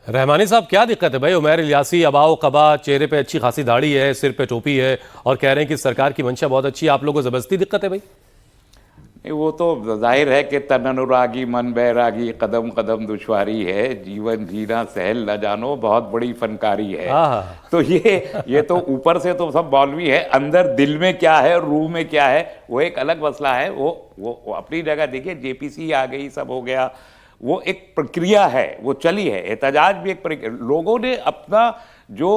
रहमानी साहब, क्या दिक्कत है भाई? उमैर इलियासी अबाओ कबा, चेहरे पे अच्छी खासी दाढ़ी है, सिर पे टोपी है और कह रहे हैं कि सरकार की मंशा बहुत अच्छी है। आप लोगों को जबरदस्ती दिक्कत है भाई? नहीं, वो तो जाहिर है कि तन अनुरागी मन बैरागी, कदम कदम दुश्वारी है, जीवन जीना सहल न जानो, बहुत बड़ी फनकारी है। तो ये तो ऊपर से तो सब मौलवी है, अंदर दिल में क्या है, रूह में क्या है, वो एक अलग मसला है। वो अपनी जगह देखिए, जेपीसी आ गई, सब हो गया, वो एक प्रक्रिया है, वो चली है। एहतजाज भी एक प्रक्रिया, लोगों ने अपना जो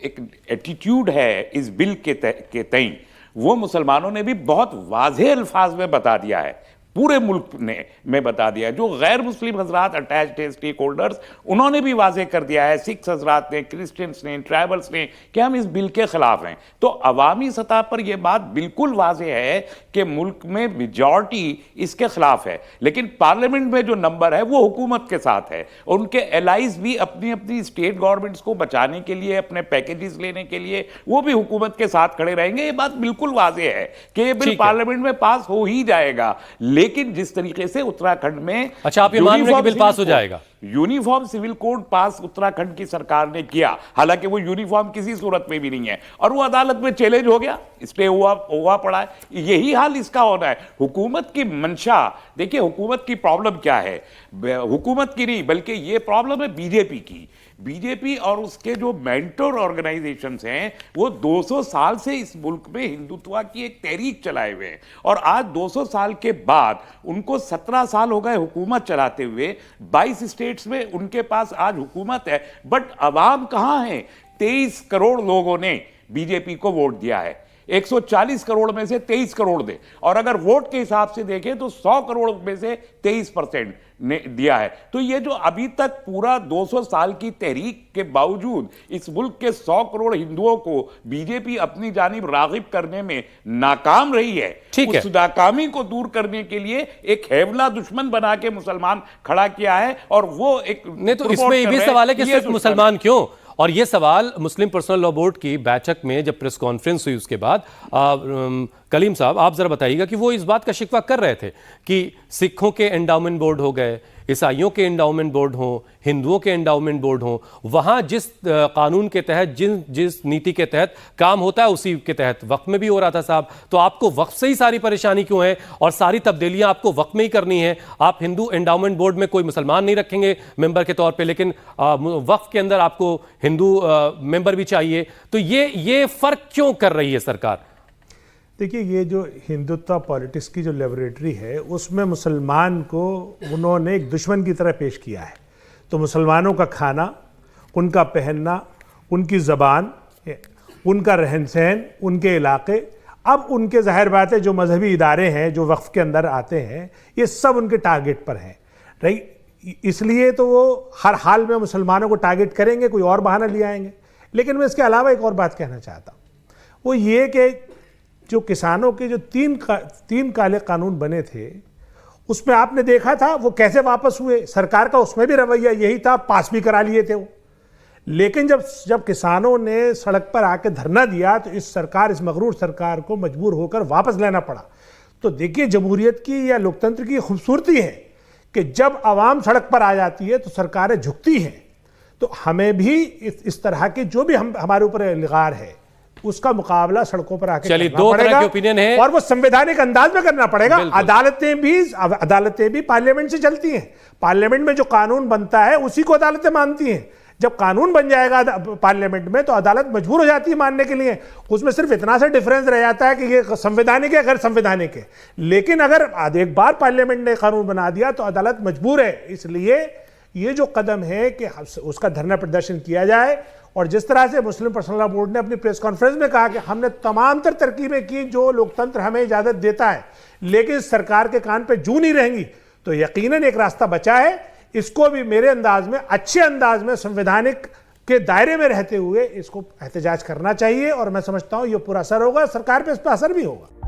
एक एटीट्यूड है इस बिल के तई, वो मुसलमानों ने भी बहुत वाज़ेह अल्फाज में बता दिया है, पूरे मुल्क ने में बता दिया है। जो गैर मुस्लिम हजरात अटैच्ड थे, स्टेक होल्डर्स, उन्होंने भी वाज़ेह कर दिया है, सिख हजरात ने, क्रिश्चियंस ने, ट्राइबल्स ने, कि हम इस बिल के खिलाफ हैं। तो अवामी सतह पर यह बात बिल्कुल वाज़ेह है कि मुल्क में मेजॉरिटी इसके खिलाफ है, लेकिन पार्लियामेंट में जो नंबर है वो हुकूमत के साथ है। उनके एलाइज भी अपनी अपनी स्टेट गवर्नमेंट्स को बचाने के लिए, अपने पैकेजेस लेने के लिए, वो भी हुकूमत के साथ खड़े रहेंगे। ये बात बिल्कुल वाज़ेह है कि ये बिल पार्लियामेंट में पास हो ही जाएगा। लेकिन जिस तरीके से उत्तराखंड में, अच्छा, आप ये मान रहे हैं कि बिल पास हो जाएगा? यूनिफॉर्म सिविल कोड पास उत्तराखंड की सरकार ने किया, हालांकि वो यूनिफॉर्म किसी सूरत में भी नहीं है, और वो अदालत में चैलेंज हो गया, स्टे हुआ पड़ा है। यही हाल इसका होना है। हुकूमत की मंशा देखिए, हुकूमत की प्रॉब्लम क्या है, हुकूमत की नहीं बल्कि ये प्रॉब्लम है बीजेपी की। बीजेपी और उसके जो मेंटर ऑर्गेनाइजेशंस हैं, वो 200 साल से इस मुल्क में हिंदुत्व की एक तहरीक चलाए हुए हैं, और आज 200 साल के बाद उनको 17 साल हो गए हुकूमत चलाते हुए। 22 स्टेट्स में उनके पास आज हुकूमत है, बट अवाम कहां है? 23 करोड़ लोगों ने बीजेपी को वोट दिया है। 140 करोड़ में से 23 करोड़ दे, और अगर वोट के हिसाब से देखें तो 100 करोड़ में से 23% ने दिया है। तो ये जो अभी तक पूरा 200 साल की तहरीक के बावजूद इस मुल्क के 100 करोड़ हिंदुओं को बीजेपी अपनी जानिब रागिब करने में नाकाम रही है, उस नाकामी को दूर करने के लिए एक हैवला दुश्मन बना के मुसलमान खड़ा किया है। और वो एक नहीं, तो इसमें ये भी सवाल है कि सिर्फ मुसलमान क्यों? और ये सवाल मुस्लिम पर्सनल लॉ बोर्ड की बैठक में जब प्रेस कॉन्फ्रेंस हुई उसके बाद कलीम साहब, आप जरा बताइएगा कि वो इस बात का शिकवा कर रहे थे कि सिखों के एंडाउमेंट बोर्ड हो गए, ईसाइयों के एंडाउमेंट बोर्ड हो, हिंदुओं के एंडाउमेंट बोर्ड हो, वहां जिस कानून के तहत, जिस नीति के तहत काम होता है उसी के तहत वक्फ में भी हो रहा था साहब। तो आपको वक्फ से ही सारी परेशानी क्यों है, और सारी तब्दीलियां आपको वक्फ में ही करनी है? आप हिंदू एंडाउमेंट बोर्ड में कोई मुसलमान नहीं रखेंगे मेंबर के तौर पर, लेकिन वक्फ के अंदर आपको हिंदू मेंबर भी चाहिए। तो ये फर्क क्यों कर रही है सरकार? देखिए, ये जो हिंदुत्व पॉलिटिक्स की जो लेबोरेटरी है, उसमें मुसलमान को उन्होंने एक दुश्मन की तरह पेश किया है। तो मुसलमानों का खाना, उनका पहनना, उनकी ज़बान, उनका रहन सहन, उनके इलाके, अब उनके ज़ाहिर बात है जो मजहबी इदारे हैं जो वक्फ के अंदर आते हैं, ये सब उनके टारगेट पर हैं, राइट। इसलिए तो वो हर हाल में मुसलमानों को टारगेट करेंगे, कोई और बहाना ले आएंगे। लेकिन मैं इसके अलावा एक और बात कहना चाहता हूँ, वो ये कि जो किसानों के जो तीन काले कानून बने थे, उसमें आपने देखा था वो कैसे वापस हुए। सरकार का उसमें भी रवैया यही था, पास भी करा लिए थे वो। लेकिन जब किसानों ने सड़क पर आके धरना दिया तो इस मगरूर सरकार को मजबूर होकर वापस लेना पड़ा। तो देखिए, जमहूरियत की या लोकतंत्र की खूबसूरती है कि जब आवाम सड़क पर आ जाती है तो सरकारें झुकती हैं। तो हमें भी इस तरह के जो भी हमारे ऊपर इल्गार है उसका मुकाबला सड़कों पर आके करना पड़ेगा, ओपिनियन है, और वो संवैधानिक अंदाज में करना पड़ेगा। अदालतें भी पार्लियामेंट से चलती हैं। पार्लियामेंट में जो कानून बनता है उसी को अदालतें मानती हैं। जब कानून बन जाएगा पार्लियामेंट में तो अदालत मजबूर हो जाती है मानने के लिए। उसमें सिर्फ इतना सा डिफरेंस रह जाता है कि ये संवैधानिक है, गैर संवैधानिक है। लेकिन अगर एक बार पार्लियामेंट ने कानून बना दिया तो अदालत मजबूर है। इसलिए ये जो कदम है कि उसका धरना प्रदर्शन किया जाए, और जिस तरह से मुस्लिम पर्सनल लॉ बोर्ड ने अपनी प्रेस कॉन्फ्रेंस में कहा कि हमने तमाम तरकीबें की जो लोकतंत्र हमें इजाजत देता है, लेकिन सरकार के कान पे जू नहीं रहेंगी, तो यकीनन एक रास्ता बचा है। इसको भी मेरे अंदाज में, अच्छे अंदाज में, संवैधानिक के दायरे में रहते हुए इसको एहतजाज करना चाहिए, और मैं समझता हूं ये पूरा असर होगा, सरकार पे इस पर असर भी होगा।